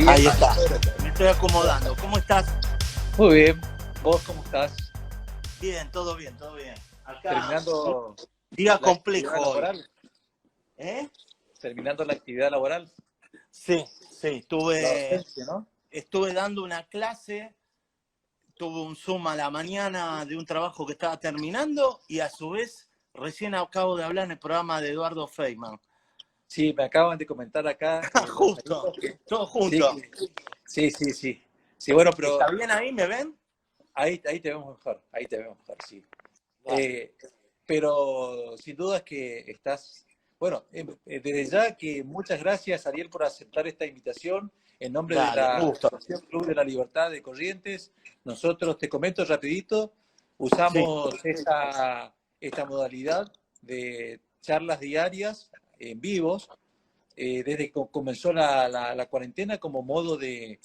Ariel, Ahí está. Me estoy acomodando. ¿Cómo estás? muy bien. ¿Vos cómo estás? Bien, todo bien, todo bien. Acá, ¿Terminando día la actividad complejo hoy. laboral? ¿Eh? ¿Terminando la actividad laboral? Sí, sí. La Estuve, docencia, ¿no? estuve dando una clase, tuve un Zoom a la mañana de un trabajo que estaba terminando y a su vez recién acabo de hablar en el programa de Eduardo Feynman. Sí, me acaban de comentar acá los Justo, amigos que todo sí, junto. sí, sí, sí. Sí, bueno, pero ¿Está bien ahí? ¿Me ven? ahí te vemos mejor, ahí te vemos mejor, sí. Dale. Eh, pero sin duda es que estás, bueno, desde ya que muchas gracias, Ariel, por aceptar esta invitación en nombre de Dale, un la gusto. Asociación Club de la Libertad de Corrientes. Nosotros, te comento rapidito, Sí, usamos esta modalidad de charlas diarias en vivos desde que comenzó la cuarentena como modo de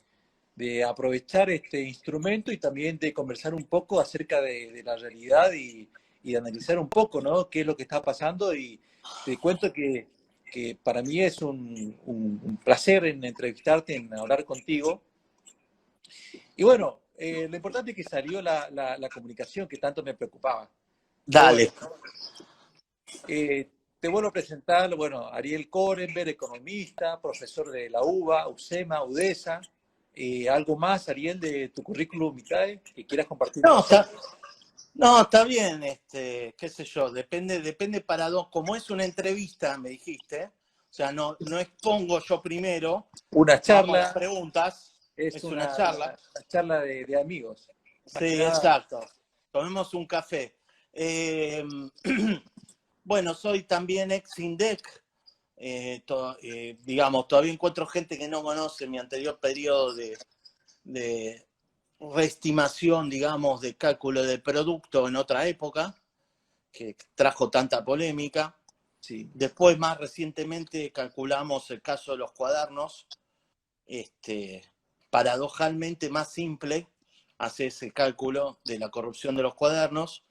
aprovechar este instrumento y también de conversar un poco acerca de la realidad y de analizar un poco, ¿no? Qué es lo que está pasando y te cuento que para mí es un placer en entrevistarte, en hablar contigo. Y bueno, lo importante es que salió la comunicación que tanto me preocupaba. Pero bueno, dale. te vuelvo a presentar, bueno, Ariel Korenberg, economista, profesor de la UBA, UCEMA, UDESA. ¿Algo más, Ariel, de tu currículum vitae que quieras compartir con No, nosotros? no, está bien, qué sé yo, depende para dónde, como es una entrevista, me dijiste, o sea, no expongo yo primero, Una vamos a las charla, preguntas, es es una charla. una charla de amigos. Más que Sí, nada, exacto, tomemos un café. Eh, bueno, soy también ex INDEC, digamos, todavía encuentro gente que no conoce mi anterior periodo de reestimación, digamos, de cálculo de producto en otra época, que trajo tanta polémica. sí. Después, más recientemente, calculamos el caso de los cuadernos. Paradojalmente más simple, hace ese cálculo de la corrupción de los cuadernos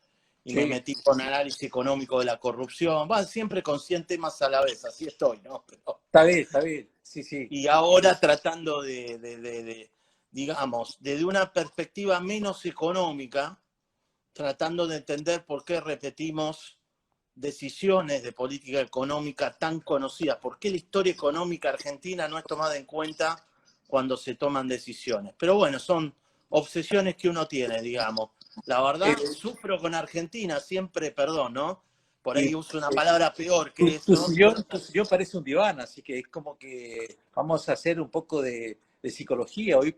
y me Sí, metí con análisis económico de la corrupción. Va, siempre con 100 temas a la vez, así estoy, ¿no? está bien, sí, sí. Y ahora tratando digamos, desde una perspectiva menos económica, tratando de entender por qué repetimos decisiones de política económica tan conocidas, por qué la historia económica argentina no es tomada en cuenta cuando se toman decisiones. Pero bueno, son obsesiones que uno tiene, digamos. La Eh, verdad, sufro con Argentina siempre, perdón, ¿no? Por y ahí uso una palabra peor que tu eso. sillón, tu sillón parece un diván, así que es como que vamos a hacer un poco de psicología hoy,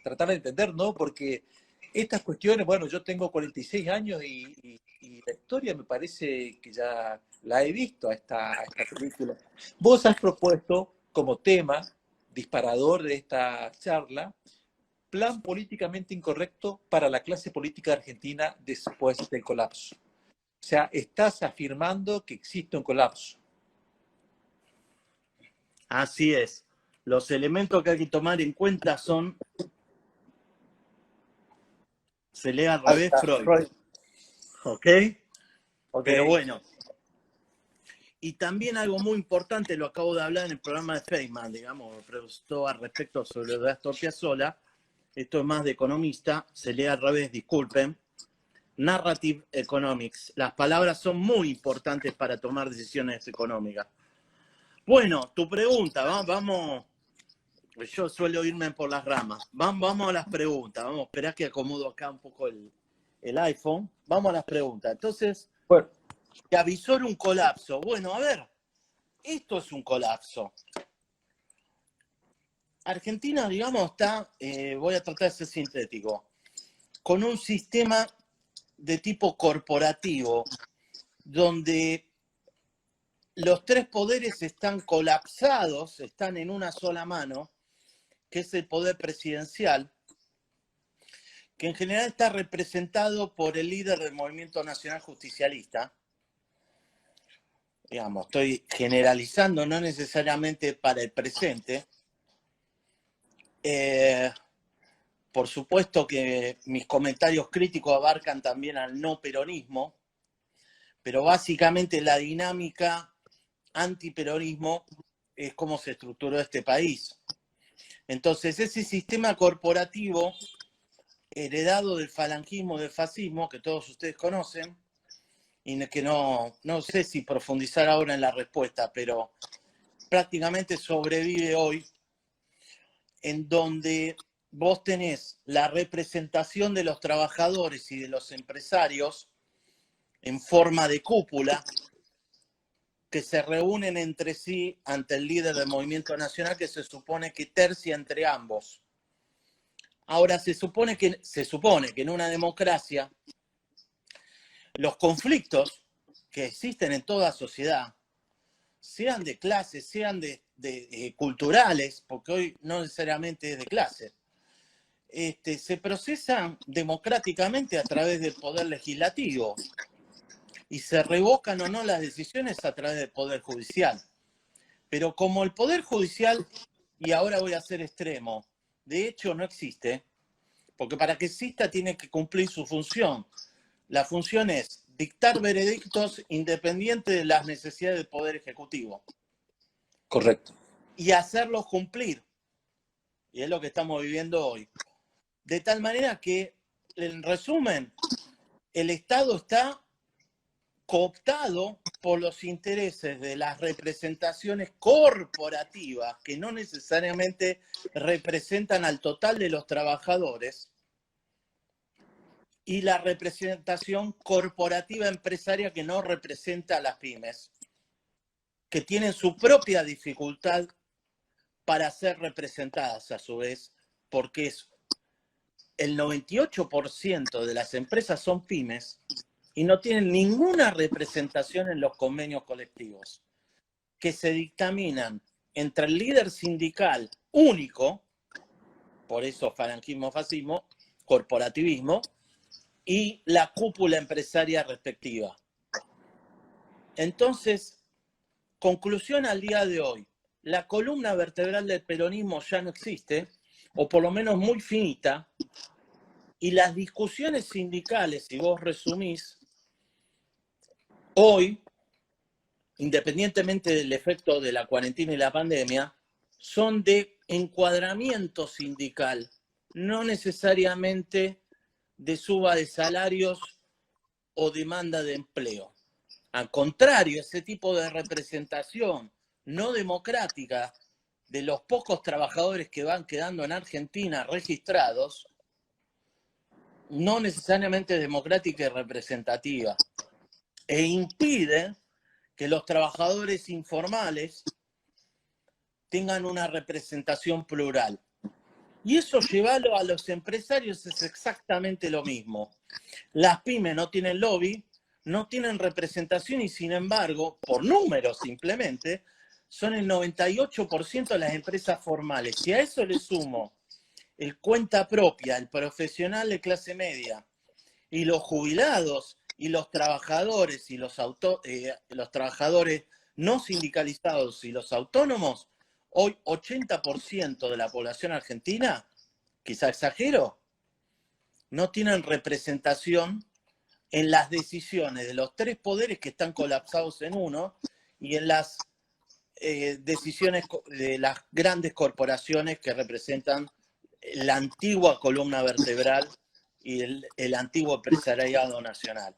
tratar de entender, ¿no? Porque estas cuestiones, bueno, yo tengo 46 años y la historia me parece que ya la he visto a esta película. Vos has propuesto como tema disparador de esta charla, plan políticamente incorrecto para la clase política argentina después del colapso. O sea, estás afirmando que existe un colapso. Así es. Los elementos que hay que tomar en cuenta son, se lee al Ahí revés, está, Freud. Freud. ¿Ok? Ok. Pero bueno, y también algo muy importante, lo acabo de hablar en el programa de Feynman, digamos, preguntó al respecto sobre Astor Piazzolla, esto es más de economista, se lee al revés, disculpen, Narrative Economics. Las palabras son muy importantes para tomar decisiones económicas. Bueno, tu pregunta, vamos, yo suelo irme por las ramas, vamos a las preguntas, vamos, esperá que acomodo acá un poco el iPhone, vamos a las preguntas. Entonces, Bueno, te avisó un colapso. Bueno, a ver, esto es un colapso. Argentina, digamos, está, voy a tratar de ser sintético, con un sistema de tipo corporativo, donde los tres poderes están colapsados, están en una sola mano, que es el poder presidencial, que en general está representado por el líder del Movimiento Nacional Justicialista. Digamos, estoy generalizando, no necesariamente para el presente. Por supuesto que mis comentarios críticos abarcan también al no peronismo, pero básicamente la dinámica antiperonismo es cómo se estructuró este país. Entonces, ese sistema corporativo heredado del falangismo, del fascismo, que todos ustedes conocen, y que no sé si profundizar ahora en la respuesta, pero prácticamente sobrevive hoy, en donde vos tenés la representación de los trabajadores y de los empresarios en forma de cúpula, que se reúnen entre sí ante el líder del movimiento nacional, que se supone que tercia entre ambos. Ahora, se supone que en una democracia los conflictos que existen en toda sociedad, sean de clase, sean de culturales, porque hoy no necesariamente es de clase, se procesan democráticamente a través del poder legislativo y se revocan o no las decisiones a través del poder judicial. Pero como el poder judicial, y ahora voy a ser extremo, de hecho no existe, porque para que exista tiene que cumplir su función. La función es dictar veredictos independientes de las necesidades del Poder Ejecutivo. Correcto. Y hacerlos cumplir. Y es lo que estamos viviendo hoy. De tal manera que, en resumen, el Estado está cooptado por los intereses de las representaciones corporativas, que no necesariamente representan al total de los trabajadores, y la representación corporativa empresaria, que no representa a las pymes, que tienen su propia dificultad para ser representadas a su vez, porque el 98% de las empresas son pymes y no tienen ninguna representación en los convenios colectivos, que se dictaminan entre el líder sindical único, por eso falangismo, fascismo, corporativismo, y la cúpula empresaria respectiva. Entonces, conclusión al día de hoy, la columna vertebral del peronismo ya no existe, o por lo menos muy finita, y las discusiones sindicales, si vos resumís, hoy, independientemente del efecto de la cuarentena y la pandemia, son de encuadramiento sindical, no necesariamente de suba de salarios o demanda de empleo. Al contrario, ese tipo de representación no democrática de los pocos trabajadores que van quedando en Argentina registrados, no necesariamente democrática y representativa, e impide que los trabajadores informales tengan una representación plural. Y eso llevarlo a los empresarios es exactamente lo mismo. Las pymes no tienen lobby, no tienen representación y sin embargo, por números simplemente, son el 98% de las empresas formales. Si a eso le sumo el cuenta propia, el profesional de clase media y los jubilados y los trabajadores y los trabajadores no sindicalizados y los autónomos, hoy 80% de la población argentina, quizá exagero, no tienen representación en las decisiones de los tres poderes que están colapsados en uno y en las decisiones de las grandes corporaciones que representan la antigua columna vertebral y el antiguo empresariado nacional.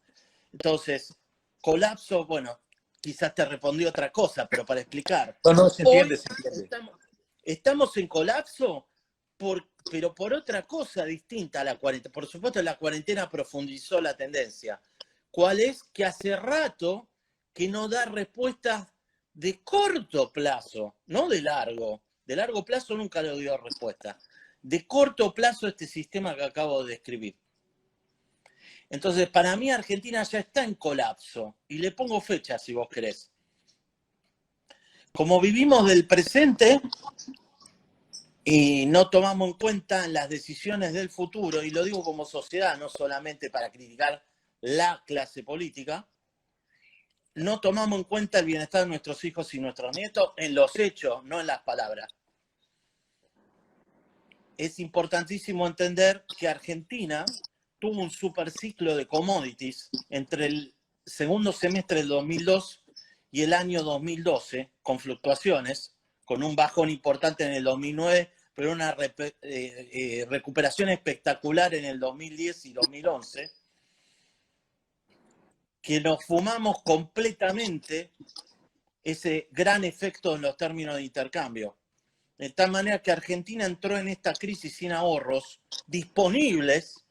Entonces, colapso, bueno, quizás te respondí otra cosa, pero para explicar. No, se entiende, Hoy se entiende. Estamos en colapso, pero por otra cosa distinta a la cuarentena. Por supuesto, la cuarentena profundizó la tendencia. ¿Cuál es? Que hace rato que no da respuestas de corto plazo, no de largo. De largo plazo nunca le dio respuesta. De corto plazo este sistema que acabo de describir. Entonces, para mí Argentina ya está en colapso. Y le pongo fecha, si vos querés. Como vivimos del presente y no tomamos en cuenta las decisiones del futuro, y lo digo como sociedad, no solamente para criticar la clase política, no tomamos en cuenta el bienestar de nuestros hijos y nuestros nietos en los hechos, no en las palabras. Es importantísimo entender que Argentina tuvo un superciclo de commodities entre el segundo semestre del 2002 y el año 2012, con fluctuaciones, con un bajón importante en el 2009, pero una recuperación espectacular en el 2010 y 2011, que nos fumamos completamente ese gran efecto en los términos de intercambio. De tal manera que Argentina entró en esta crisis sin ahorros disponibles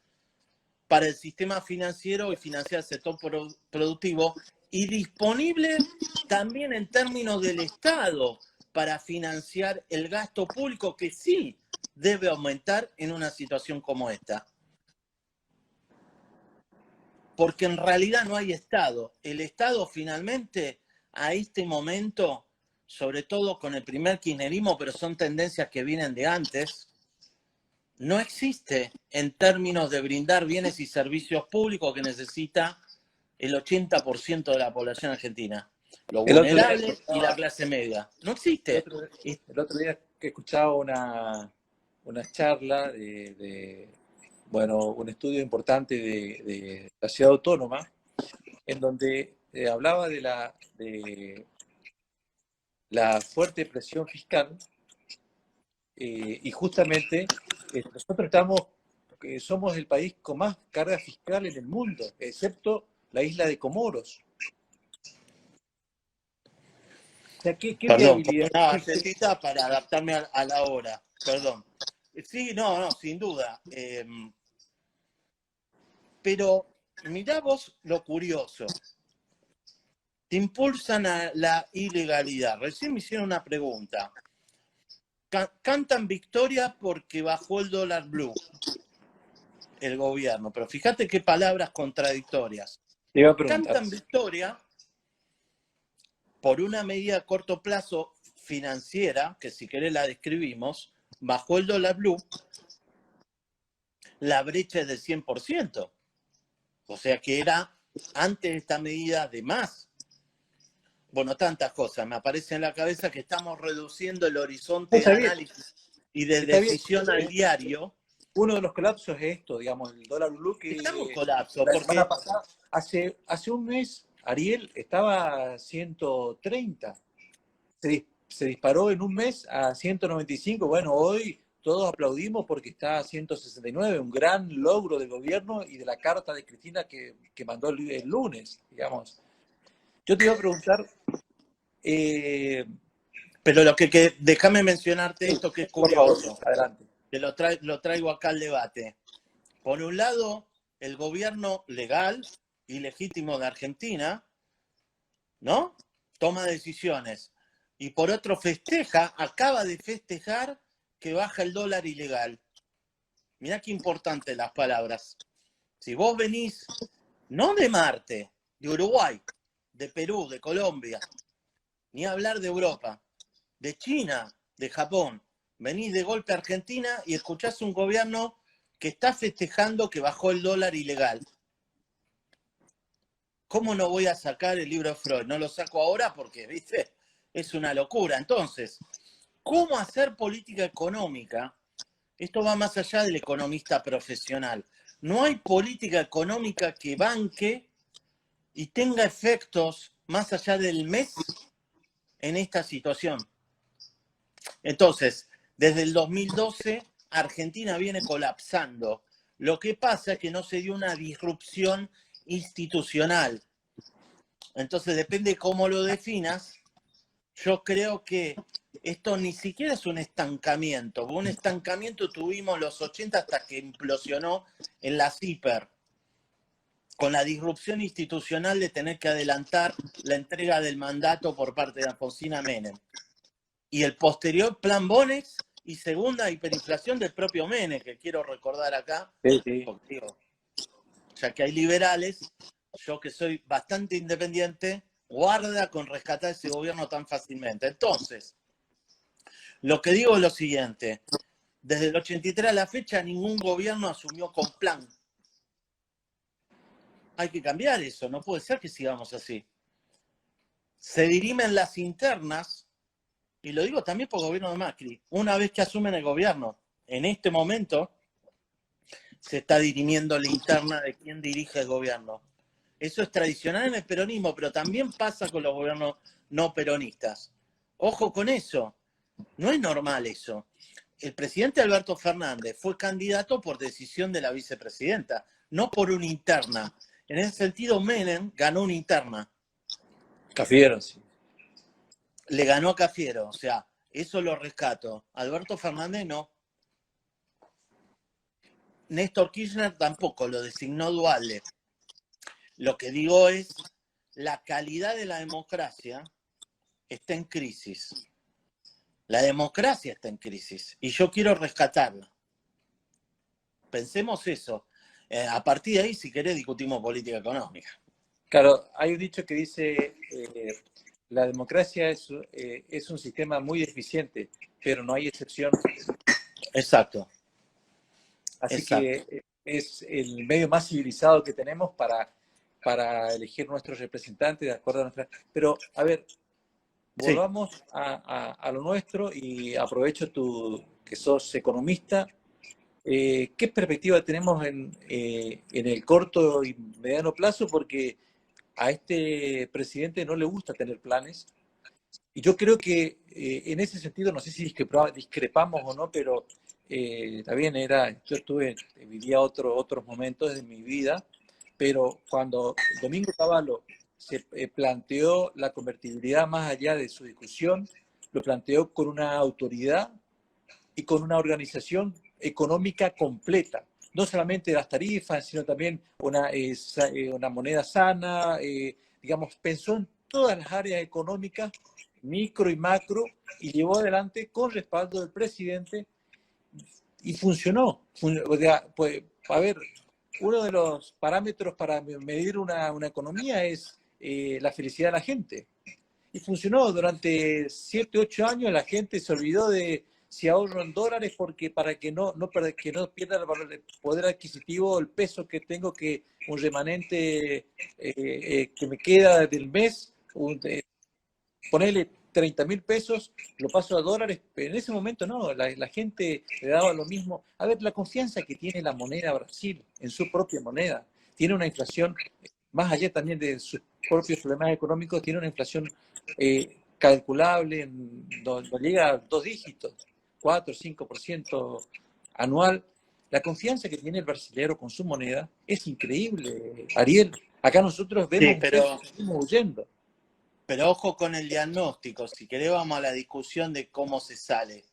para el sistema financiero y financiar el sector productivo, y disponible también en términos del Estado para financiar el gasto público, que sí debe aumentar en una situación como esta. Porque en realidad no hay Estado. El Estado finalmente, a este momento, sobre todo con el primer kirchnerismo, pero son tendencias que vienen de antes, no existe en términos de brindar bienes y servicios públicos que necesita el 80% de la población argentina. Los vulnerables y la clase media. No existe. El otro día que escuchaba una charla bueno, un estudio importante de la ciudad autónoma, en donde hablaba de la fuerte presión fiscal, y justamente nosotros somos el país con más carga fiscal en el mundo, excepto la isla de Comoros. O sea, ¿qué Perdón, viabilidad? necesita para adaptarme a la hora. Perdón. Sí, no, sin duda. Pero mirá vos lo curioso. Te impulsan a la ilegalidad. Recién me hicieron una pregunta. Cantan victoria porque bajó el dólar blue, el gobierno. Pero fíjate qué palabras contradictorias. Cantan victoria por una medida a corto plazo financiera, que si querés la describimos, bajó el dólar blue, la brecha es del 100%. O sea que era antes de esta medida de más. Bueno, tantas cosas. Me aparece en la cabeza que estamos reduciendo el horizonte de análisis y de decisión al diario. Uno de los colapsos es esto, digamos, el dólar blue, que estamos en colapso. La semana pasada, hace un mes, Ariel estaba a 130. Se disparó en un mes a 195. Bueno, hoy todos aplaudimos porque está a 169, un gran logro del gobierno y de la carta de Cristina que mandó el lunes, digamos. Yo te iba a preguntar... pero déjame mencionarte esto que es curioso. Por favor, adelante. Que lo traigo acá al debate. Por un lado, el gobierno legal y legítimo de Argentina, ¿no? Toma decisiones. Y por otro acaba de festejar que baja el dólar ilegal. Mirá qué importante las palabras. Si vos venís, no de Marte, de Uruguay, de Perú, de Colombia, ni hablar de Europa, de China, de Japón, venís de golpe a Argentina y escuchás un gobierno que está festejando que bajó el dólar ilegal. ¿Cómo no voy a sacar el libro de Freud? No lo saco ahora porque, ¿viste? Es una locura. Entonces, ¿cómo hacer política económica? Esto va más allá del economista profesional. No hay política económica que banque y tenga efectos más allá del mes en esta situación. Entonces, desde el 2012, Argentina viene colapsando. Lo que pasa es que no se dio una disrupción institucional. Entonces, depende cómo lo definas. Yo creo que esto ni siquiera es un estancamiento. Un estancamiento tuvimos los 80 hasta que implosionó en la CIPER, con la disrupción institucional de tener que adelantar la entrega del mandato por parte de Alfonsina Menem. Y el posterior plan Bonex y segunda hiperinflación del propio Menem, que quiero recordar acá, sí. porque digo, ya que hay liberales, yo que soy bastante independiente, guarda con rescatar ese gobierno tan fácilmente. Entonces, lo que digo es lo siguiente. Desde el 83 a la fecha, ningún gobierno asumió con plan. Hay que cambiar eso, no puede ser que sigamos así. Se dirimen las internas, y lo digo también por el gobierno de Macri, una vez que asumen el gobierno, en este momento se está dirimiendo la interna de quién dirige el gobierno. Eso es tradicional en el peronismo, pero también pasa con los gobiernos no peronistas. Ojo con eso, no es normal eso. el presidente Alberto Fernández fue candidato por decisión de la vicepresidenta, no por una interna. En ese sentido, Menem ganó una interna. Cafiero, sí. Le ganó a Cafiero, o sea, eso lo rescato. Alberto Fernández no. Néstor Kirchner tampoco, lo designó Duhalde. Lo que digo es, la calidad de la democracia está en crisis. La democracia está en crisis y yo quiero rescatarla. Pensemos eso. A partir de ahí, si querés, discutimos política económica. Claro, hay un dicho que dice, la democracia es un sistema muy eficiente, pero no hay excepción. Exacto. Así Exacto. que es el medio más civilizado que tenemos para elegir nuestros representantes de acuerdo a nuestra... Pero, a ver, volvamos sí. a lo nuestro y aprovecho que sos economista. ¿Qué perspectiva tenemos en el corto y mediano plazo? Porque a este presidente no le gusta tener planes. Y yo creo que en ese sentido, no sé si discrepamos o no, pero también yo vivía otros momentos de mi vida, pero cuando Domingo Cavallo se planteó la convertibilidad más allá de su discusión, lo planteó con una autoridad y con una organización económica completa. No solamente las tarifas, sino también una moneda sana, digamos, pensó en todas las áreas económicas, micro y macro, y llevó adelante con respaldo del presidente y funcionó. O sea, pues, a ver, uno de los parámetros para medir una economía es la felicidad de la gente. Y funcionó durante 7, 8 años, la gente se olvidó de si ahorro en dólares porque para que no pierda el poder adquisitivo, el peso que tengo, que un remanente que me queda del mes, ponerle 30.000 pesos, lo paso a dólares, pero en ese momento no, la gente le daba lo mismo. A ver, la confianza que tiene la moneda Brasil en su propia moneda, tiene una inflación, más allá también de sus propios problemas económicos, tiene una inflación calculable, no llega a 2 dígitos, 4 o 5% anual. La confianza que tiene el brasileño con su moneda es increíble, Ariel. Acá nosotros vemos sí, pero... un peso, seguimos huyendo. Pero ojo con el diagnóstico, si querés vamos a la discusión de cómo se sale.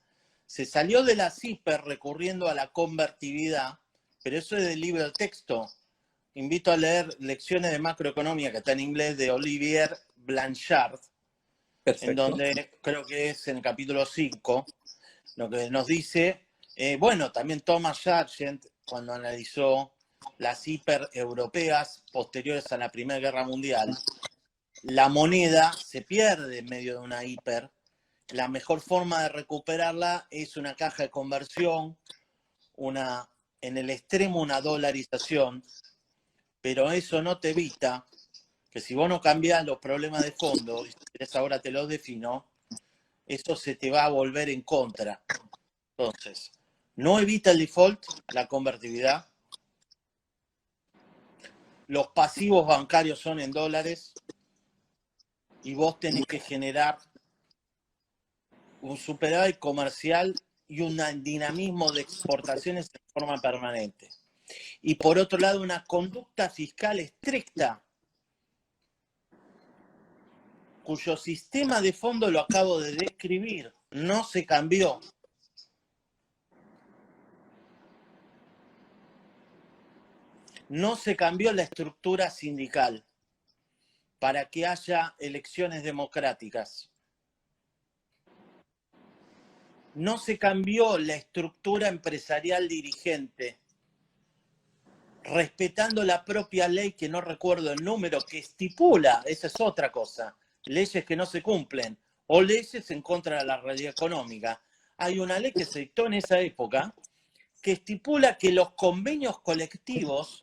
Se salió de la CIPER recurriendo a la convertibilidad, pero eso es del libro de texto. Invito a leer Lecciones de Macroeconomía, que está en inglés, de Olivier Blanchard, Perfecto. En donde creo que es en el capítulo 5, lo que nos dice, bueno, también Thomas Sargent, cuando analizó las CIPER europeas posteriores a la Primera Guerra Mundial, la moneda se pierde en medio de una hiper. La mejor forma de recuperarla es una caja de conversión, en el extremo una dolarización, pero eso no te evita que si vos no cambiás los problemas de fondo, y si querés ahora te los defino, eso se te va a volver en contra. Entonces, no evita el default, la convertibilidad. Los pasivos bancarios son en dólares y vos tenés que generar un superávit comercial y un dinamismo de exportaciones en forma permanente. Y por otro lado, una conducta fiscal estricta, cuyo sistema de fondo lo acabo de describir, no se cambió. No se cambió la estructura sindical para que haya elecciones democráticas. No se cambió la estructura empresarial dirigente, respetando la propia ley, que no recuerdo el número, que estipula, esa es otra cosa, leyes que no se cumplen, o leyes en contra de la realidad económica. Hay una ley que se dictó en esa época que estipula que los convenios colectivos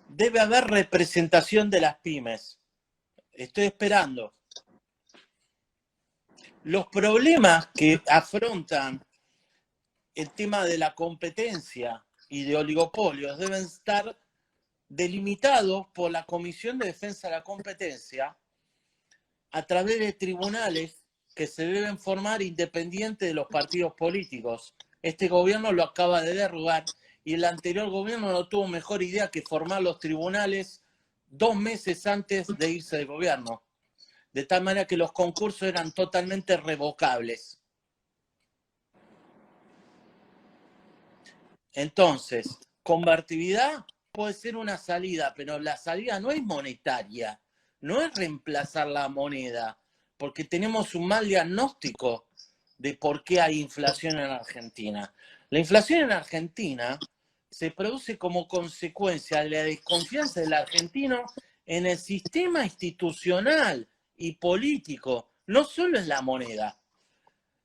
debe haber representación de las pymes. Estoy esperando. Los problemas que afrontan el tema de la competencia y de oligopolios deben estar delimitados por la Comisión de Defensa de la Competencia a través de tribunales que se deben formar independientes de los partidos políticos. Este gobierno lo acaba de derrogar y el anterior gobierno no tuvo mejor idea que formar los tribunales 2 meses antes de irse del gobierno. De tal manera que los concursos eran totalmente revocables. Entonces, convertibilidad puede ser una salida, pero la salida no es monetaria, no es reemplazar la moneda, porque tenemos un mal diagnóstico de por qué hay inflación en Argentina. La inflación en Argentina se produce como consecuencia de la desconfianza del argentino en el sistema institucional y político, no solo en la moneda.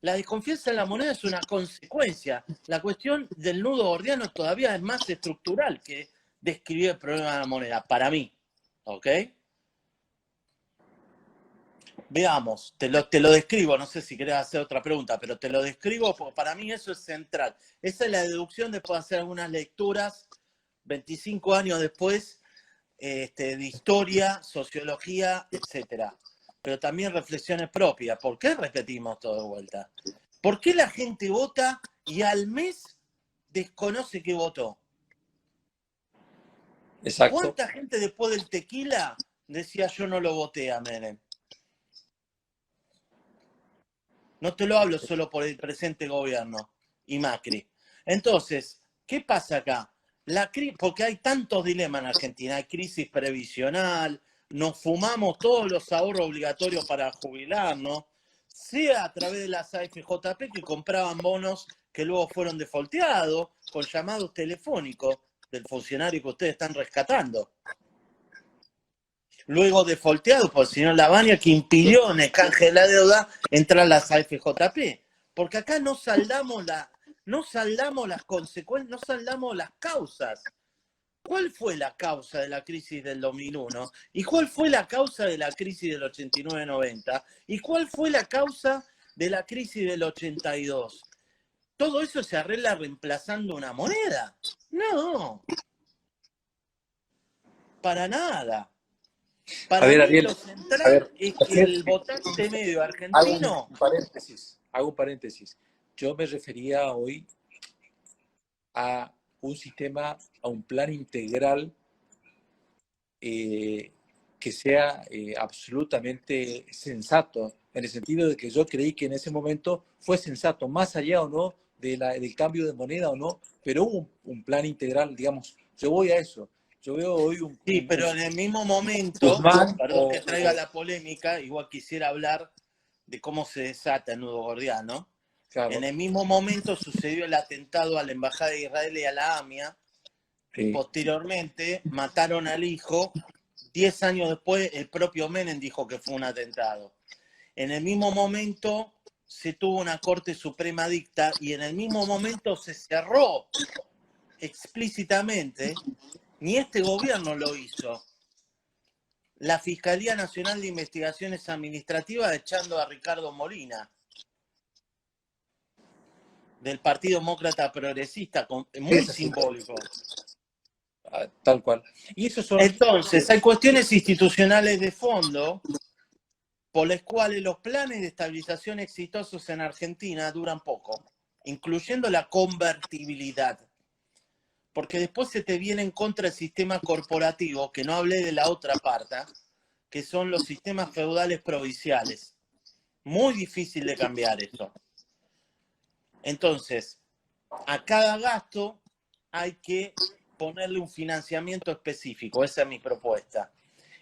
La desconfianza en la moneda es una consecuencia. La cuestión del nudo gordiano todavía es más estructural que describir el problema de la moneda, para mí. ¿Ok? Veamos, te lo describo, no sé si querés hacer otra pregunta, pero te lo describo porque para mí eso es central. Esa es la deducción después de hacer algunas lecturas 25 años después de historia, sociología, etcétera. Pero también reflexiones propias. ¿Por qué repetimos todo de vuelta? ¿Por qué la gente vota y al mes desconoce que votó? Exacto. ¿Cuánta gente después del tequila decía yo no lo voté a Menem? No te lo hablo solo por el presente gobierno y Macri. Entonces, ¿qué pasa acá? Porque hay tantos dilemas en Argentina. Hay crisis previsional, nos fumamos todos los ahorros obligatorios para jubilarnos, sea a través de las AFJP que compraban bonos que luego fueron defolteados con llamados telefónicos del funcionario que ustedes están rescatando. Luego defolteado por el señor Lavagna, que impidió en el canje de la deuda entrar a las AFJP. Porque acá no saldamos las consecuencias, no saldamos las causas. ¿Cuál fue la causa de la crisis del 2001? ¿Y cuál fue la causa de la crisis del 89-90? ¿Y cuál fue la causa de la crisis del 82? ¿Todo eso se arregla reemplazando una moneda? No, para nada. Para A ver, mí Ariel, lo a central ver, es que el votante medio argentino... hago un paréntesis. Yo me refería hoy a un sistema, a un plan integral que sea absolutamente sensato, en el sentido de que yo creí que en ese momento fue sensato, más allá o no del cambio de moneda o no, pero hubo un plan integral, digamos, yo voy a eso. Yo veo hoy Sí, pero en el mismo momento, Guzmán perdón que traiga la polémica, igual quisiera hablar de cómo se desata el nudo gordiano. claro, En el mismo momento sucedió el atentado a la Embajada de Israel y a la AMIA, y posteriormente mataron al hijo. 10 años después, el propio Menem dijo que fue un atentado. En el mismo momento se tuvo una Corte Suprema dicta y en el mismo momento se cerró explícitamente, ni este gobierno lo hizo, la Fiscalía Nacional de Investigaciones Administrativas echando a Ricardo Molina, del Partido Demócrata Progresista, muy simbólico. Tal cual. Y esos son... Entonces, hay cuestiones institucionales de fondo por las cuales los planes de estabilización exitosos en Argentina duran poco, incluyendo la convertibilidad. Porque después se te viene en contra el sistema corporativo, que no hablé de la otra parte, que son los sistemas feudales provinciales. Muy difícil de cambiar eso. Entonces, a cada gasto hay que ponerle un financiamiento específico. Esa es mi propuesta.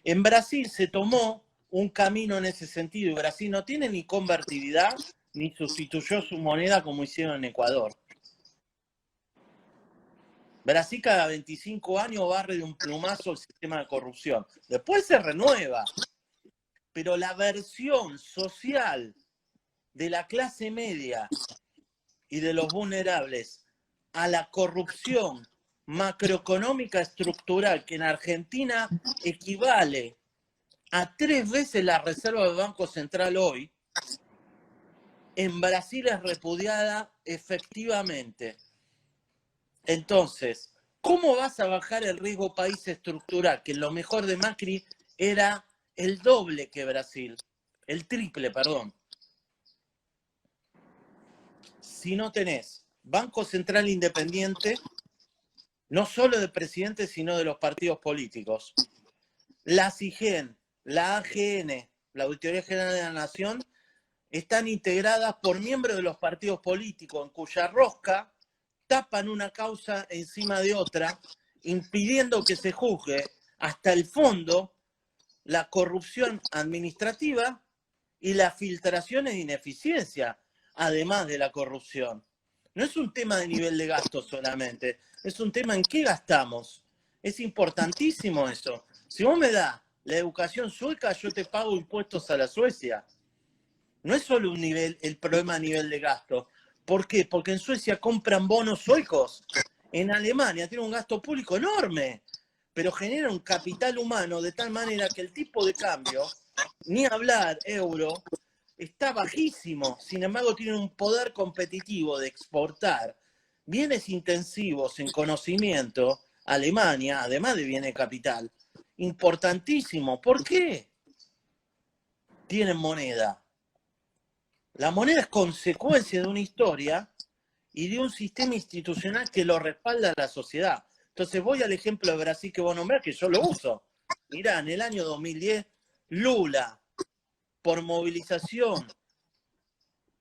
En Brasil se tomó un camino en ese sentido y Brasil no tiene ni convertibilidad ni sustituyó su moneda como hicieron en Ecuador. Brasil cada 25 años barre de un plumazo el sistema de corrupción. Después se renueva. Pero la versión social de la clase media y de los vulnerables a la corrupción macroeconómica estructural que en Argentina equivale a 3 veces la reserva del Banco Central hoy, en Brasil es repudiada efectivamente. Entonces, ¿cómo vas a bajar el riesgo país estructural? Que lo mejor de Macri era el doble que Brasil, el triple, perdón. Si no tenés Banco Central Independiente, no solo de presidentes, sino de los partidos políticos. La CIGEN, la AGN, la Auditoría General de la Nación, están integradas por miembros de los partidos políticos, en cuya rosca tapan una causa encima de otra, impidiendo que se juzgue hasta el fondo la corrupción administrativa y las filtraciones de ineficiencia, además de la corrupción. No es un tema de nivel de gasto solamente, es un tema en qué gastamos. Es importantísimo eso. Si vos me das la educación sueca, yo te pago impuestos a la Suecia. No es solo el problema a nivel de gasto. ¿Por qué? Porque en Suecia compran bonos suecos. En Alemania tiene un gasto público enorme, pero genera un capital humano de tal manera que el tipo de cambio, ni hablar euro, está bajísimo. Sin embargo, tiene un poder competitivo de exportar bienes intensivos en conocimiento, Alemania, además de bienes de capital. Importantísimo. ¿Por qué? Tienen moneda. La moneda es consecuencia de una historia y de un sistema institucional que lo respalda a la sociedad. Entonces voy al ejemplo de Brasil que vos nombrás, que yo lo uso. Mirá, en el año 2010, Lula, por movilización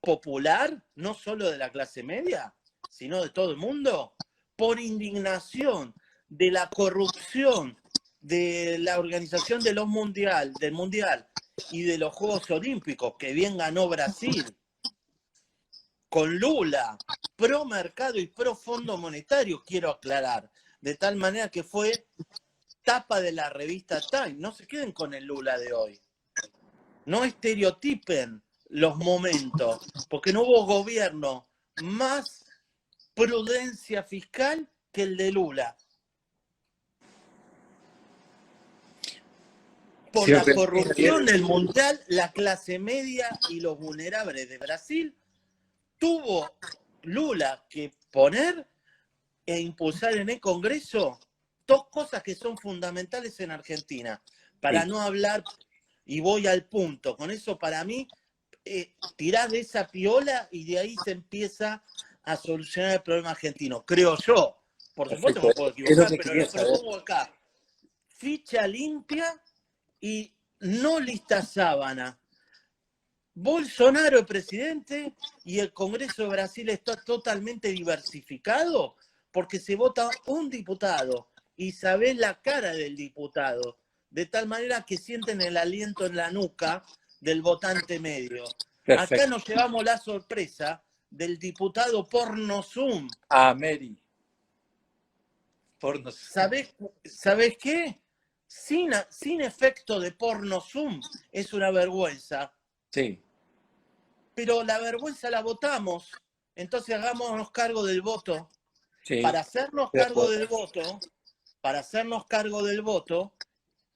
popular, no solo de la clase media, sino de todo el mundo, por indignación de la corrupción de la organización de del Mundial y de los Juegos Olímpicos, que bien ganó Brasil, con Lula, pro mercado y pro fondo monetario, quiero aclarar, de tal manera que fue tapa de la revista Time. No se queden con el Lula de hoy. No estereotipen los momentos, porque no hubo gobierno más prudencia fiscal que el de Lula. Por la corrupción del Mundial, la clase media y los vulnerables de Brasil, tuvo Lula que poner e impulsar en el Congreso dos cosas que son fundamentales en Argentina. Para no hablar, y voy al punto, con eso para mí, tirás de esa piola y de ahí se empieza a solucionar el problema argentino. Creo yo. Por supuesto me puedo equivocar, pero lo propongo acá. Ficha limpia y no lista sábana. Bolsonaro es presidente y el Congreso de Brasil está totalmente diversificado porque se vota un diputado y sabés la cara del diputado, de tal manera que sienten el aliento en la nuca del votante medio. Perfecto. Acá nos llevamos la sorpresa del diputado porno Zoom. Ah, Mary. Porno Zoom. ¿Sabés qué? Sin efecto de porno Zoom es una vergüenza. Sí. Pero la vergüenza la votamos. Entonces hagámonos cargo del voto. Sí. Para hacernos cargo del voto,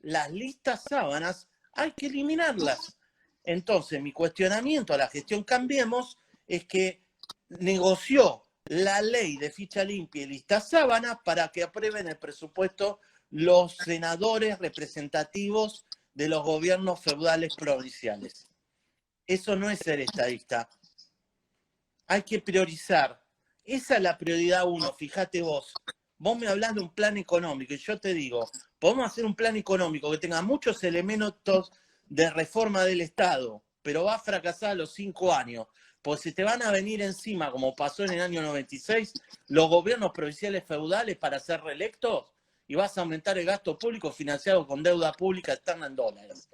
las listas sábanas hay que eliminarlas. Entonces, mi cuestionamiento a la gestión Cambiemos es que negoció la ley de ficha limpia y lista sábana para que aprueben el presupuesto los senadores representativos de los gobiernos feudales provinciales. Eso no es ser estadista. Hay que priorizar. Esa es la prioridad uno, fíjate vos. Vos me hablás de un plan económico y yo te digo, podemos hacer un plan económico que tenga muchos elementos de reforma del Estado, pero va a fracasar a los 5 años, pues se te van a venir encima, como pasó en el año 96, los gobiernos provinciales feudales para ser reelectos y vas a aumentar el gasto público financiado con deuda pública externa en dólares.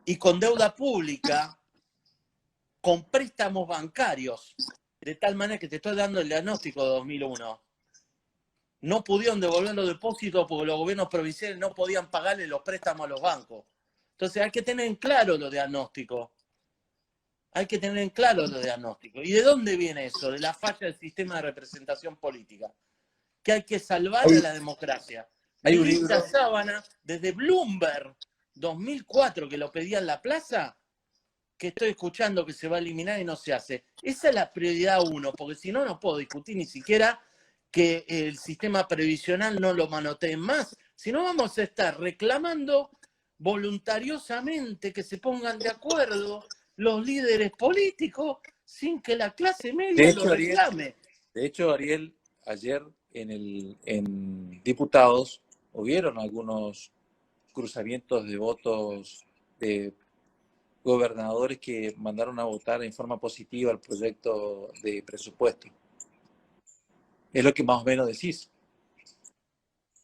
Y con deuda pública, con préstamos bancarios, de tal manera que te estoy dando el diagnóstico de 2001. No pudieron devolver los depósitos porque los gobiernos provinciales no podían pagarle los préstamos a los bancos. Entonces hay que tener en claro los diagnósticos. Hay que tener en claro los diagnósticos. ¿Y de dónde viene eso? De la falla del sistema de representación política. Que hay que salvar a la democracia. Hay un libro sábana desde Bloomberg 2004 que lo pedía en la plaza, que estoy escuchando que se va a eliminar y no se hace. Esa es la prioridad uno, porque si no, no puedo discutir ni siquiera que el sistema previsional no lo manoteen más. Si no, vamos a estar reclamando voluntariosamente que se pongan de acuerdo los líderes políticos sin que la clase De media lo hecho, Ariel, reclame. de hecho, Ariel, ayer en diputados hubieron algunos cruzamientos de votos de gobernadores que mandaron a votar en forma positiva el proyecto de presupuesto. Es lo que más o menos decís.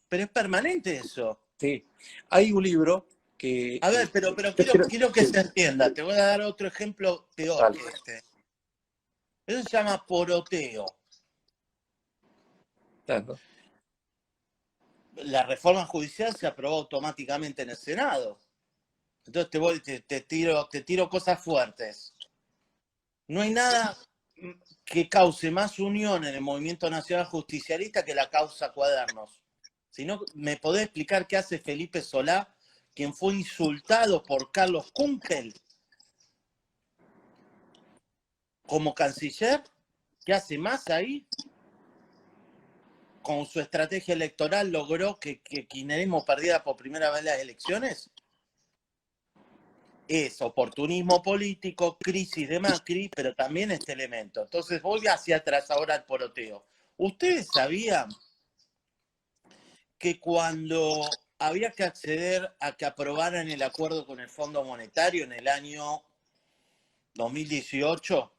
Pero es permanente eso. Sí. Hay un libro que... A ver, pero quiero que se entienda. Te voy a dar otro ejemplo peor Vale. que este. Eso se llama poroteo. Claro. La reforma judicial se aprobó automáticamente en el Senado. Entonces te tiro cosas fuertes. No hay nada que cause más unión en el movimiento nacional justicialista que la causa Cuadernos. Si no, ¿me podés explicar qué hace Felipe Solá, quien fue insultado por Carlos Kunkel como canciller? ¿Qué hace más ahí? Con su estrategia electoral logró que kirchnerismo perdiera por primera vez las elecciones. Es oportunismo político, crisis de Macri, pero también este elemento. Entonces voy hacia atrás ahora al poroteo. ¿Ustedes sabían que cuando había que acceder a que aprobaran el acuerdo con el Fondo Monetario en el año 2018,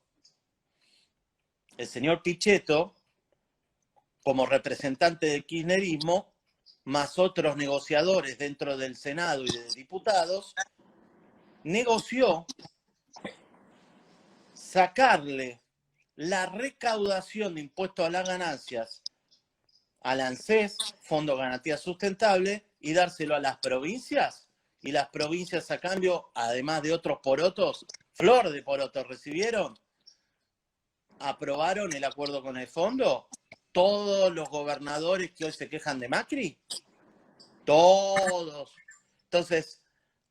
el señor Pichetto, como representante del kirchnerismo, más otros negociadores dentro del Senado y de diputados, negoció sacarle la recaudación de impuestos a las ganancias al ANSES, Fondo de Garantía Sustentable, y dárselo a las provincias, y las provincias a cambio, además de otros porotos, flor de porotos recibieron, aprobaron el acuerdo con el fondo. Todos los gobernadores que hoy se quejan de Macri, todos. Entonces,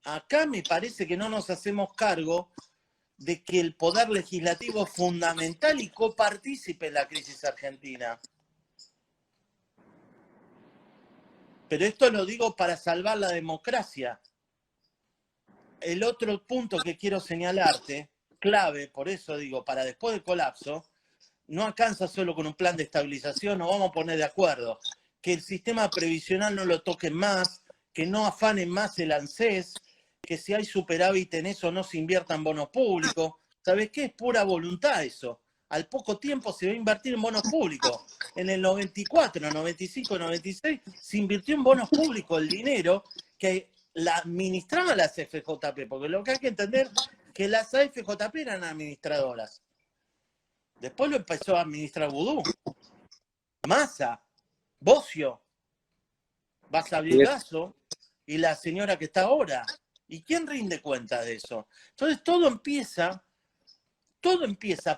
acá me parece que no nos hacemos cargo de que el poder legislativo es fundamental y copartícipe en la crisis argentina. Pero esto lo digo para salvar la democracia. El otro punto que quiero señalarte, clave, por eso digo, para después del colapso, no alcanza solo con un plan de estabilización, nos vamos a poner de acuerdo, que el sistema previsional no lo toquen más, que no afanen más el ANSES, que si hay superávit en eso no se invierta en bonos públicos. ¿Sabes qué? Es pura voluntad eso. Al poco tiempo se va a invertir en bonos públicos. En el 94, 95, 96 se invirtió en bonos públicos el dinero que la administraba las FJP, porque lo que hay que entender es que las AFJP eran administradoras. Después lo empezó a administrar Vudú, Massa, Bocio, Basavilgaso y la señora que está ahora. ¿Y quién rinde cuenta de eso? Entonces todo empieza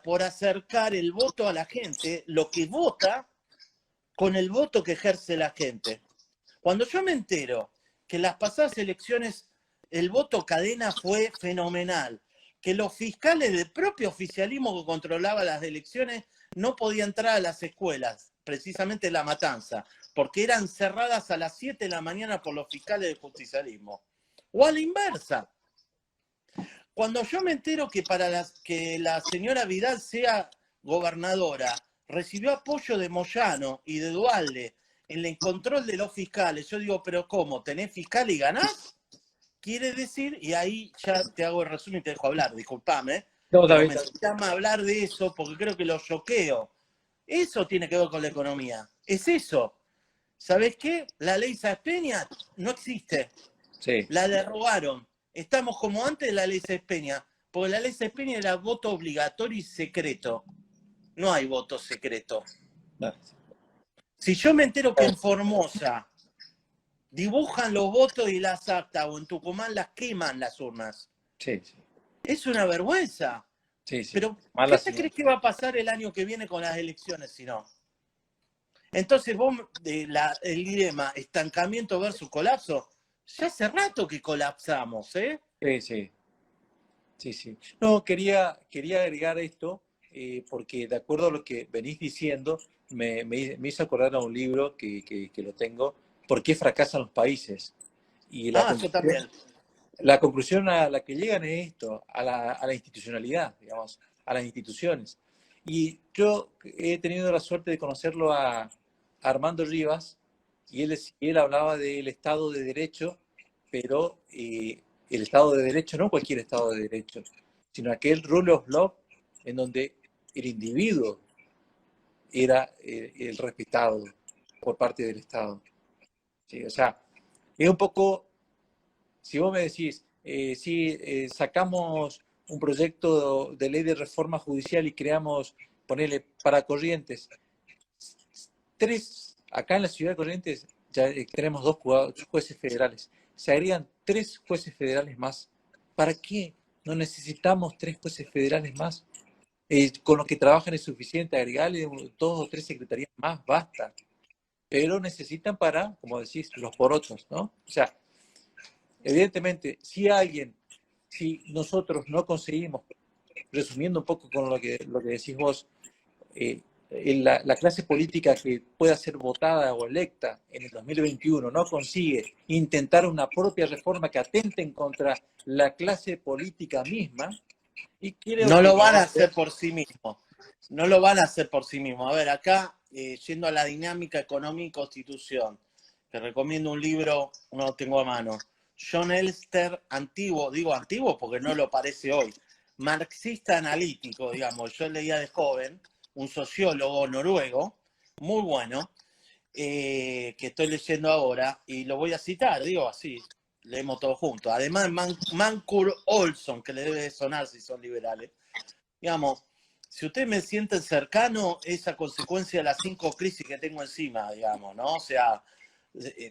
por acercar el voto a la gente, lo que vota, con el voto que ejerce la gente. Cuando yo me entero que en las pasadas elecciones el voto cadena fue fenomenal, que los fiscales del propio oficialismo que controlaba las elecciones no podían entrar a las escuelas, precisamente La Matanza, porque eran cerradas a las 7 de la mañana por los fiscales del justicialismo. O a la inversa. Cuando yo me entero que que la señora Vidal sea gobernadora, recibió apoyo de Moyano y de Duhalde en el control de los fiscales, yo digo, pero ¿cómo? ¿Tenés fiscal y ganás? Quiere decir, y ahí ya te hago el resumen y te dejo hablar, disculpame, No, pero David. me llama a hablar de eso porque creo que lo choqueo. Eso tiene que ver con la economía. Es eso. ¿Sabés qué? La ley Sáenz Peña no existe. Sí. La derrogaron. Estamos como antes de la ley Sáenz Peña, porque la ley Sáenz Peña era voto obligatorio y secreto. No hay voto secreto. No. Si yo me entero que en Formosa dibujan los votos y las actas, o en Tucumán las queman las urnas, Sí, sí. es una vergüenza. Sí, sí. Pero, Mala ¿qué te crees que va a pasar el año que viene con las elecciones si no? Entonces vos, el dilema, estancamiento versus colapso, ya hace rato que colapsamos, ¿eh? Sí, sí. Sí, sí. No, quería agregar esto porque de acuerdo a lo que venís diciendo, me hizo acordar a un libro que lo tengo, ¿Por qué fracasan los países? Y Yo también. la conclusión a la que llegan es esto, a la institucionalidad, digamos. a las instituciones. Y yo he tenido la suerte de conocerlo a Armando Rivas, y él hablaba del Estado de Derecho, pero el Estado de Derecho, no cualquier Estado de Derecho, sino aquel rule of law en donde el individuo era el respetado por parte del Estado. ¿Sí? O sea, es un poco, si vos me decís, si sacamos un proyecto de ley de reforma judicial y creamos, ponele, para Corrientes, acá en la ciudad de Corrientes ya tenemos 2 jueces federales, se agregan 3 jueces federales más. ¿Para qué? No necesitamos 3 jueces federales más. Con los que trabajan es suficiente, agregarle 2 o 3 secretarías más, basta. Pero necesitan para, como decís, los porotos, ¿no? O sea, evidentemente, si nosotros no conseguimos, resumiendo un poco con lo que decís vos, la clase política que pueda ser votada o electa en el 2021 no consigue intentar una propia reforma que atenten contra la clase política misma, y creo No que lo no van va a a ser. hacer por sí mismos. No lo van a hacer por sí mismos. A ver, acá, yendo a la dinámica economía y constitución, te recomiendo un libro, no lo tengo a mano. John Elster, antiguo, digo antiguo porque no lo parece hoy, marxista analítico, digamos. Yo leía de joven, un sociólogo noruego, muy bueno, que estoy leyendo ahora, y lo voy a citar, digo así, leemos todos juntos. Además, Mancur Olson, que le debe de sonar si son liberales, digamos, si ustedes me sienten cercano, es a consecuencia de las 5 crisis que tengo encima, digamos, ¿no? O sea,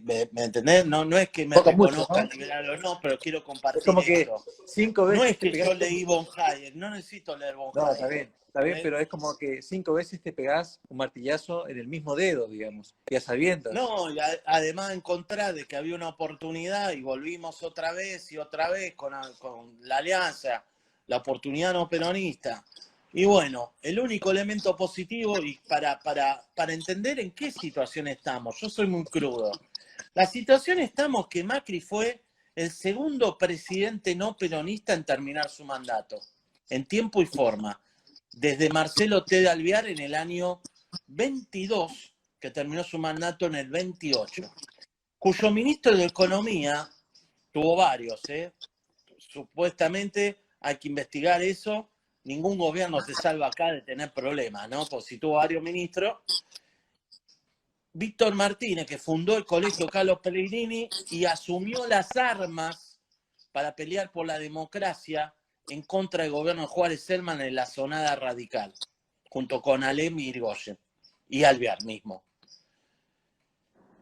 ¿me entendés? No, no es que me Poco mucho, reconozca ¿no? liberal o no, pero quiero Es compartir como que esto. 5 No veces es te que yo pegaste. leí von Hayek, no necesito leer von No, Hayek. está bien, pero es como que 5 veces te pegás un martillazo en el mismo dedo, digamos, y a sabiendas. No, y además encontrar de que había una oportunidad y volvimos otra vez y otra vez con la alianza, la oportunidad no peronista. Y bueno, el único elemento positivo, y para entender en qué situación estamos, yo soy muy crudo. La situación estamos que Macri fue el segundo presidente no peronista en terminar su mandato, en tiempo y forma, desde Marcelo T. de Alvear en el año 22, que terminó su mandato en el 28, cuyo ministro de Economía tuvo varios, supuestamente hay que investigar eso, ningún gobierno se salva acá de tener problemas, ¿no? Pues si tuvo varios ministros. Víctor Martínez, que fundó el Colegio Carlos Pellegrini y asumió las armas para pelear por la democracia en contra del gobierno de Juárez Selman en la zonada radical, junto con Alem y Irigoyen, y Alvear mismo.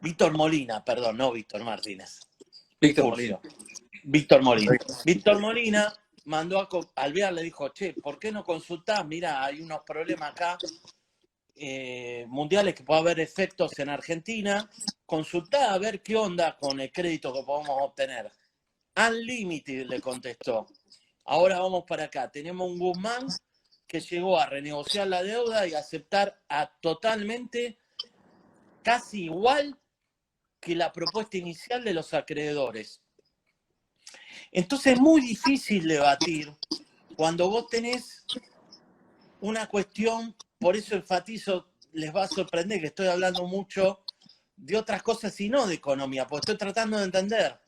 Víctor Molina, perdón, no Víctor Martínez. Víctor Molina. Furcio. Víctor Molina. Víctor Molina mandó a Alvear, le dijo, che, ¿por qué no consultás? Mirá, hay unos problemas acá mundiales que puede haber efectos en Argentina. Consultá a ver qué onda con el crédito que podemos obtener. Unlimited, le contestó. Ahora vamos para acá. Tenemos un Guzmán que llegó a renegociar la deuda y aceptar totalmente, casi igual que la propuesta inicial de los acreedores. Entonces es muy difícil debatir cuando vos tenés una cuestión, por eso enfatizo, les va a sorprender que estoy hablando mucho de otras cosas y no de economía, porque estoy tratando de entender.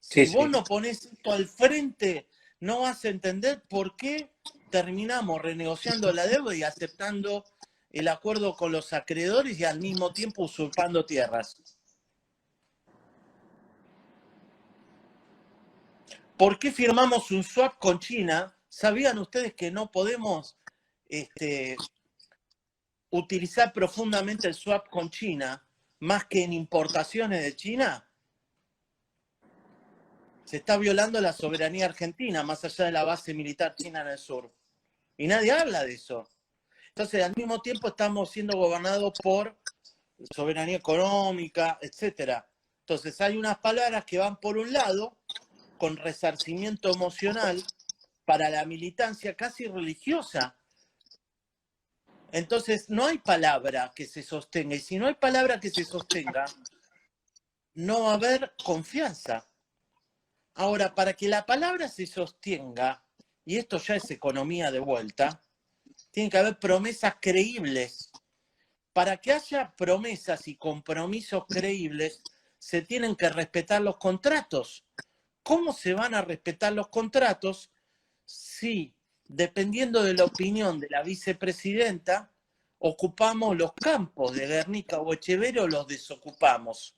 Si vos no ponés esto al frente, no vas a entender por qué terminamos renegociando la deuda y aceptando el acuerdo con los acreedores y al mismo tiempo usurpando tierras. ¿Por qué firmamos un swap con China? ¿Sabían ustedes que no podemos utilizar profundamente el swap con China más que en importaciones de China? Se está violando la soberanía argentina más allá de la base militar china en el sur. Y nadie habla de eso. Entonces, al mismo tiempo estamos siendo gobernados por soberanía económica, etc. Entonces, hay unas palabras que van por un lado con resarcimiento emocional para la militancia casi religiosa. Entonces, no hay palabra que se sostenga. Y si no hay palabra que se sostenga, no va a haber confianza. Ahora, para que la palabra se sostenga, y esto ya es economía de vuelta, tiene que haber promesas creíbles. Para que haya promesas y compromisos creíbles, se tienen que respetar los contratos. ¿Cómo se van a respetar los contratos si, dependiendo de la opinión de la vicepresidenta, ocupamos los campos de Guernica o Echeverri o los desocupamos?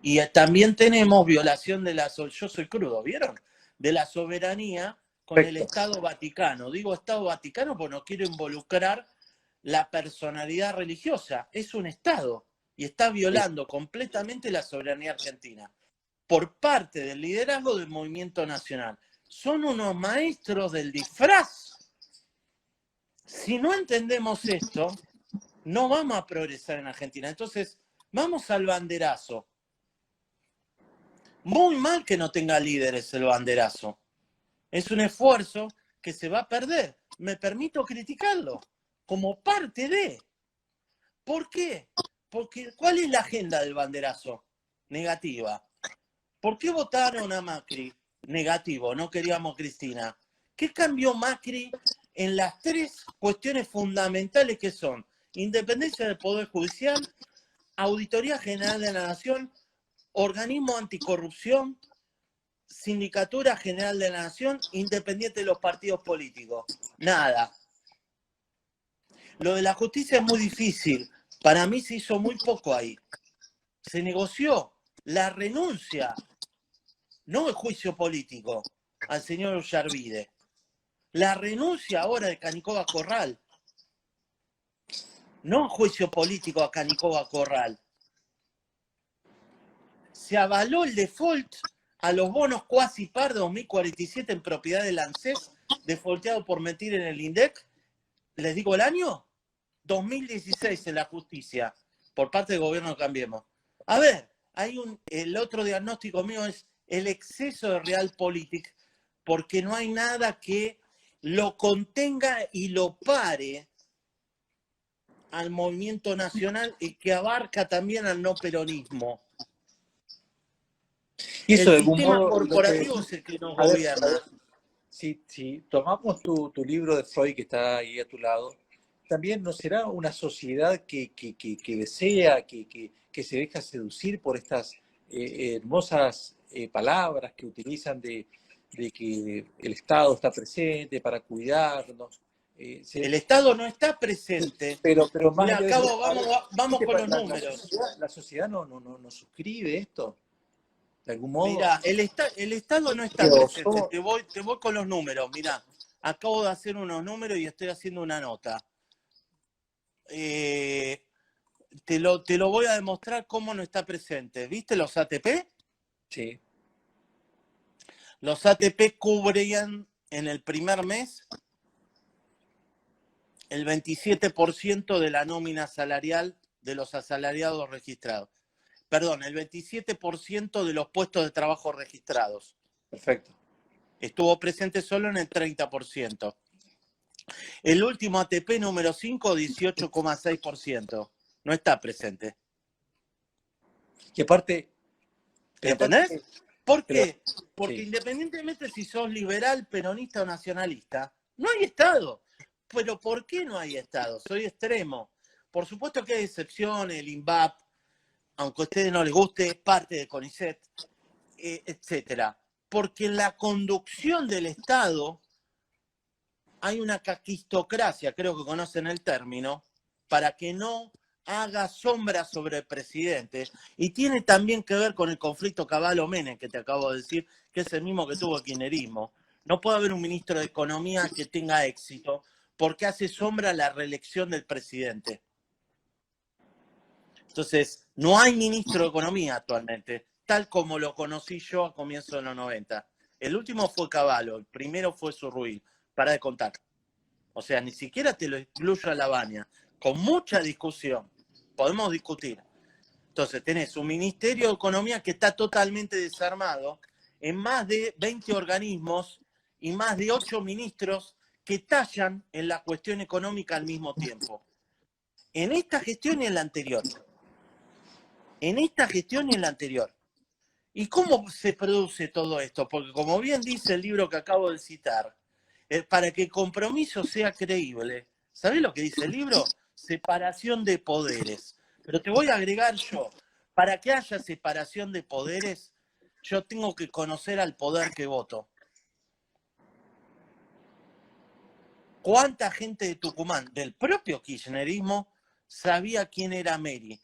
Y también tenemos violación de yo soy crudo, ¿vieron? De la soberanía con el Estado Vaticano. Digo Estado Vaticano porque no quiero involucrar la personalidad religiosa. Es un Estado y está violando completamente la soberanía argentina por parte del liderazgo del movimiento nacional. Son unos maestros del disfraz. Si no entendemos esto, no vamos a progresar en Argentina. Entonces, vamos al banderazo. Muy mal que no tenga líderes el banderazo. Es un esfuerzo que se va a perder. Me permito criticarlo como parte de. ¿Por qué? Porque ¿cuál es la agenda del banderazo? Negativa. ¿Por qué votaron a Macri? Negativo, no queríamos a Cristina. ¿Qué cambió Macri en las tres cuestiones fundamentales que son? Independencia del Poder Judicial, Auditoría General de la Nación, Organismo Anticorrupción, Sindicatura General de la Nación, independiente de los partidos políticos. Nada. Lo de la justicia es muy difícil. Para mí se hizo muy poco ahí. Se negoció la renuncia, no el juicio político, al señor Ollarvide. La renuncia ahora de Canicoba Corral. No el juicio político a Canicoba Corral. Se avaló el default a los bonos cuasi par de 2047 en propiedad del ANSES, defaulteado por mentir en el INDEC. ¿Les digo el año? 2016 en la justicia, por parte del gobierno de Cambiemos. A ver, el otro diagnóstico mío es el exceso de Realpolitik, porque no hay nada que lo contenga y lo pare al movimiento nacional y que abarca también al no peronismo. Y eso el de algún sistema modo, corporativo es el que nos gobierna. Si tomamos tu libro de Freud que está ahí a tu lado, también no será una sociedad que desea, que se deja seducir por estas hermosas palabras que utilizan de que el Estado está presente para cuidarnos. El Estado no está presente. Pero más Mira, allá de acabo, eso, vamos con los números. La sociedad no suscribe esto, de algún modo. Mira, el Estado no está presente. Te voy con los números. Mira, acabo de hacer unos números y estoy haciendo una nota. Te lo voy a demostrar cómo no está presente. ¿Viste los ATP? Sí. Los ATP cubrían en el primer mes el 27% de la nómina salarial de los asalariados registrados. Perdón, el 27% de los puestos de trabajo registrados. Perfecto. Estuvo presente solo en el 30%. El último ATP número 5, 18,6%. No está presente. Y aparte... ¿Entendés? ¿Por qué? Porque independientemente si sos liberal, peronista o nacionalista, no hay Estado. Pero ¿por qué no hay Estado? Soy extremo. Por supuesto que hay excepciones, el INVAP, aunque a ustedes no les guste, parte de CONICET, etcétera. Porque en la conducción del Estado hay una caquistocracia, creo que conocen el término, para que no haga sombra sobre el presidente. Y tiene también que ver con el conflicto Cavallo-Menem, que te acabo de decir, que es el mismo que tuvo el kirchnerismo. No puede haber un ministro de Economía que tenga éxito porque hace sombra a la reelección del presidente. Entonces, no hay ministro de Economía actualmente, tal como lo conocí yo a comienzos de los 90. El último fue Cavallo, el primero fue Surruil, para de contar. O sea, ni siquiera te lo incluyo a Lavagna, con mucha discusión. Podemos discutir. Entonces, tenés un Ministerio de Economía que está totalmente desarmado, en más de 20 organismos y más de 8 ministros que tallan en la cuestión económica al mismo tiempo. En esta gestión y en la anterior. En esta gestión y en la anterior. ¿Y cómo se produce todo esto? Porque como bien dice el libro que acabo de citar, para que el compromiso sea creíble, ¿sabés lo que dice el libro? Separación de poderes. Pero te voy a agregar yo, para que haya separación de poderes, yo tengo que conocer al poder que voto. ¿Cuánta gente de Tucumán, del propio kirchnerismo, sabía quién era Meri?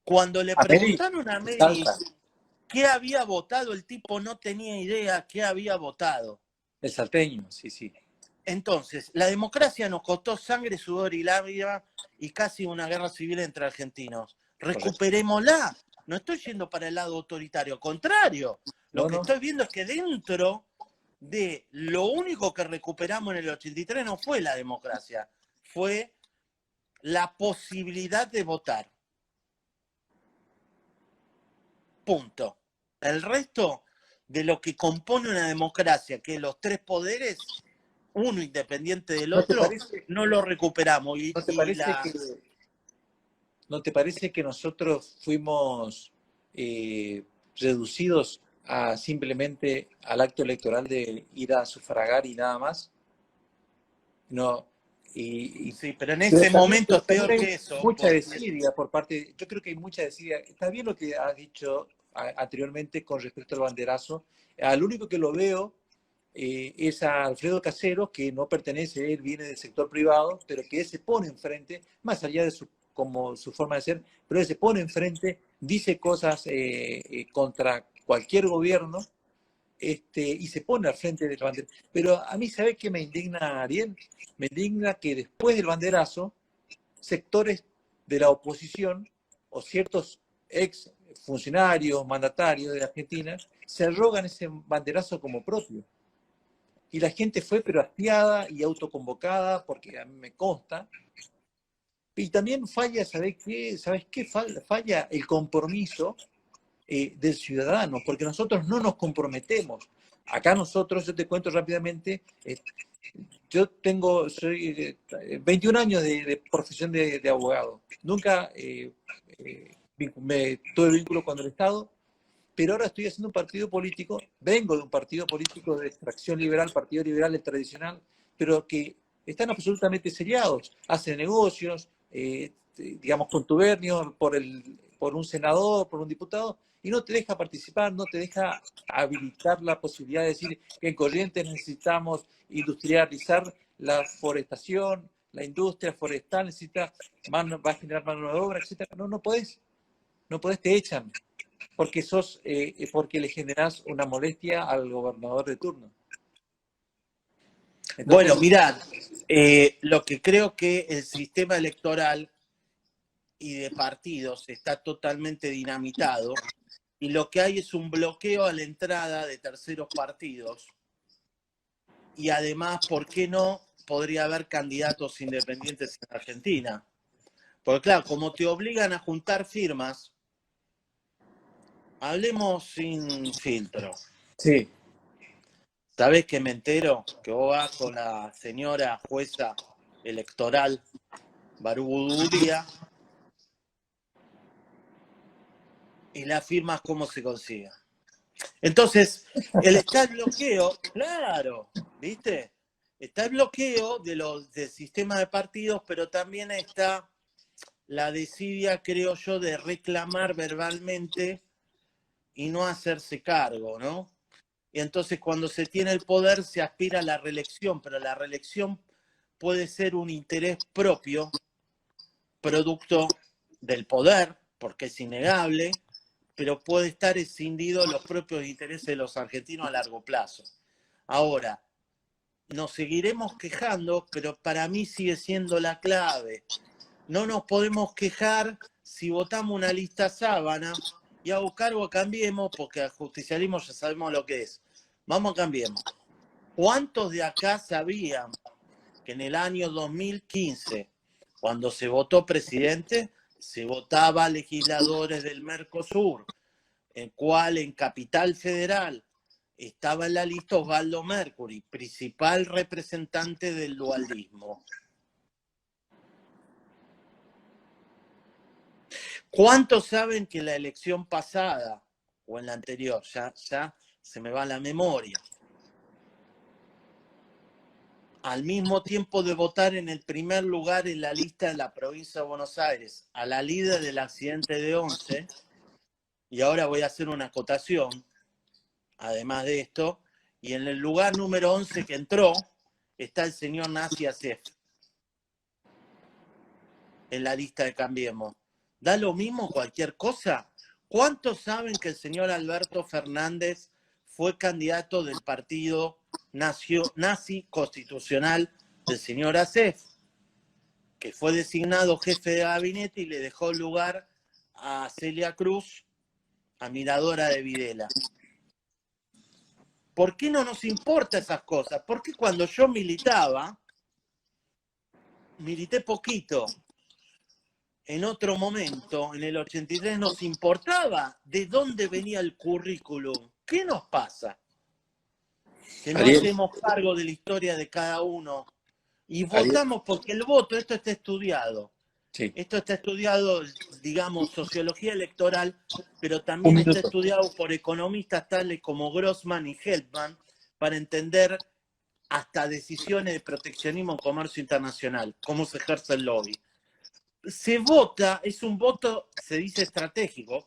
Cuando le preguntaron a Meri qué había votado, el tipo no tenía idea qué había votado. El salteño, sí, sí. Entonces, la democracia nos costó sangre, sudor y lágrima y casi una guerra civil entre argentinos. Recuperémosla. No estoy yendo para el lado autoritario, al contrario. Lo que estoy viendo es que dentro de lo único que recuperamos en el 83 no fue la democracia, fue la posibilidad de votar. Punto. El resto de lo que compone una democracia, que los tres poderes, uno independiente del otro, no lo recuperamos. ¿No te parece que nosotros fuimos reducidos a simplemente al acto electoral de ir a sufragar y nada más? No. Sí, pero en ese momento es peor que eso. Mucha desidia por parte, yo creo que hay mucha desidia. Está bien lo que has dicho anteriormente con respecto al banderazo. Al único que lo veo es a Alfredo Casero, que no pertenece, él viene del sector privado, pero que él se pone enfrente, más allá de como su forma de ser, pero él se pone enfrente, dice cosas contra cualquier gobierno, y se pone al frente del banderazo. Pero a mí, ¿sabes qué me indigna, Ariel? Me indigna que después del banderazo, sectores de la oposición o ciertos ex funcionarios, mandatarios de Argentina, se arrogan ese banderazo como propio. Y la gente fue pero hastiada y autoconvocada, porque a mí me consta. Y también falla, ¿sabes qué? Falla el compromiso del ciudadano, porque nosotros no nos comprometemos. Acá nosotros, yo te cuento rápidamente, yo soy 21 años de profesión de abogado. Nunca tuve vínculo con el Estado, pero ahora estoy haciendo un partido político, vengo de un partido político de extracción liberal, partido liberal tradicional, pero que están absolutamente seriados, hacen negocios, digamos, contubernios por un senador, por un diputado, y no te deja participar, no te deja habilitar la posibilidad de decir que en Corrientes necesitamos industrializar la forestación, la industria forestal necesita va a generar mano de obra, etc. No podés, te echan porque le generás una molestia al gobernador de turno. Entonces, bueno, mirad, lo que creo que el sistema electoral y de partidos está totalmente dinamitado y lo que hay es un bloqueo a la entrada de terceros partidos y además, ¿por qué no podría haber candidatos independientes en Argentina? Porque claro, como te obligan a juntar firmas, hablemos sin filtro. Sí. ¿Sabés que me entero? Que vos vas con la señora jueza electoral Baruguduría y la firmas cómo se consigue. Entonces, está el bloqueo, claro, ¿viste? Está el bloqueo del sistema de partidos, pero también está la desidia, creo yo, de reclamar verbalmente y no hacerse cargo, ¿no? Y entonces cuando se tiene el poder se aspira a la reelección, pero la reelección puede ser un interés propio, producto del poder, porque es innegable, pero puede estar escindido los propios intereses de los argentinos a largo plazo. Ahora, nos seguiremos quejando, pero para mí sigue siendo la clave. No nos podemos quejar si votamos una lista sábana y hago cargo a Cambiemos, porque al justicialismo ya sabemos lo que es. Vamos a Cambiemos. ¿Cuántos de acá sabían que en el año 2015, cuando se votó presidente, se votaba legisladores del Mercosur, en cual en Capital Federal estaba en la lista Osvaldo Mercury, principal representante del dualismo? ¿Cuántos saben que en la elección pasada, o en la anterior, ya se me va la memoria, al mismo tiempo de votar en el primer lugar en la lista de la provincia de Buenos Aires a la líder del accidente de Once, y ahora voy a hacer una acotación, además de esto, y en el lugar número 11 que entró está el señor Nasi Acef en la lista de Cambiemos. ¿Da lo mismo cualquier cosa? ¿Cuántos saben que el señor Alberto Fernández fue candidato del partido nazi constitucional del señor Acef, que fue designado jefe de gabinete y le dejó lugar a Celia Cruz, admiradora de Videla? ¿Por qué no nos importa esas cosas? Porque cuando yo milité poquito, en otro momento, en el 83, nos importaba de dónde venía el currículum. ¿Qué nos pasa? Que no Ariel, hacemos cargo de la historia de cada uno y Ariel, votamos porque el voto, esto está estudiado. sí, Esto está estudiado, digamos, sociología electoral, pero un también está minuto. estudiado por economistas tales como Grossman y Helpman para entender hasta decisiones de proteccionismo en comercio internacional, cómo se ejerce el lobby. Se vota, es un voto, se dice estratégico,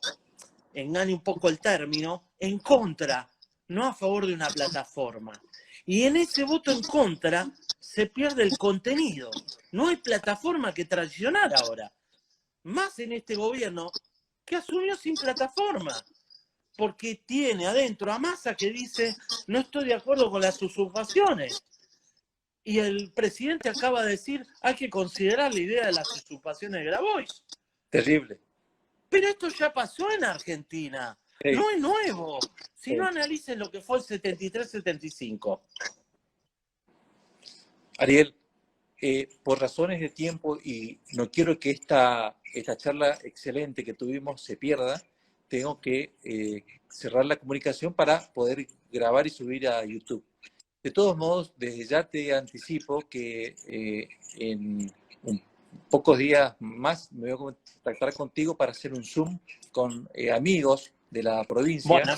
engañe un poco el término, en contra, no a favor de una plataforma. Y en ese voto en contra se pierde el contenido. No hay plataforma que traicionar ahora. Más en este gobierno que asumió sin plataforma. Porque tiene adentro a Massa que dice, no estoy de acuerdo con las usurpaciones. Y el presidente acaba de decir, hay que considerar la idea de las usurpaciones de Grabois. Terrible. Pero esto ya pasó en Argentina. Sí. No es nuevo. Si Sí. no, analicen lo que fue el 73-75. Ariel, por razones de tiempo, y no quiero que esta charla excelente que tuvimos se pierda, tengo que cerrar la comunicación para poder grabar y subir a YouTube. De todos modos, desde ya te anticipo que en pocos días más me voy a contactar contigo para hacer un Zoom con amigos de la provincia. Bueno,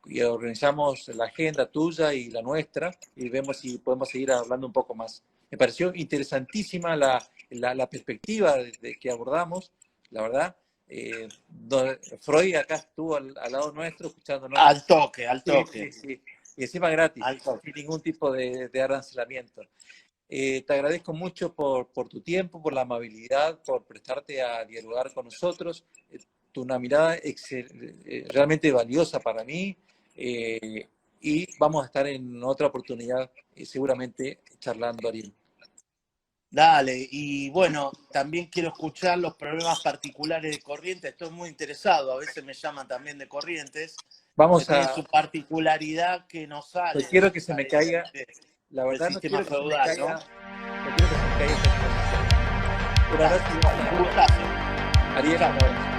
Y organizamos la agenda tuya y la nuestra y vemos si podemos seguir hablando un poco más. Me pareció interesantísima la perspectiva que abordamos, la verdad. Freud acá estuvo al lado nuestro escuchándonos. al toque, al toque. Sí, sí. Y encima gratis, Al toque. sin ningún tipo de arancelamiento. Te agradezco mucho por tu tiempo, por la amabilidad, por prestarte a dialogar con nosotros. Una mirada realmente valiosa para mí, y vamos a estar en otra oportunidad seguramente charlando, Ariel. Dale, y bueno, también quiero escuchar los problemas particulares de Corrientes, estoy muy interesado, a veces me llaman también de Corrientes, Vamos que tiene a... su particularidad que no sale. No quiero que se me caiga, la verdad no quiero sistema que se me feudal, caiga, ¿no? no quiero que se me caiga esta exposición. Un abrazo, Un gustazo. Ariel.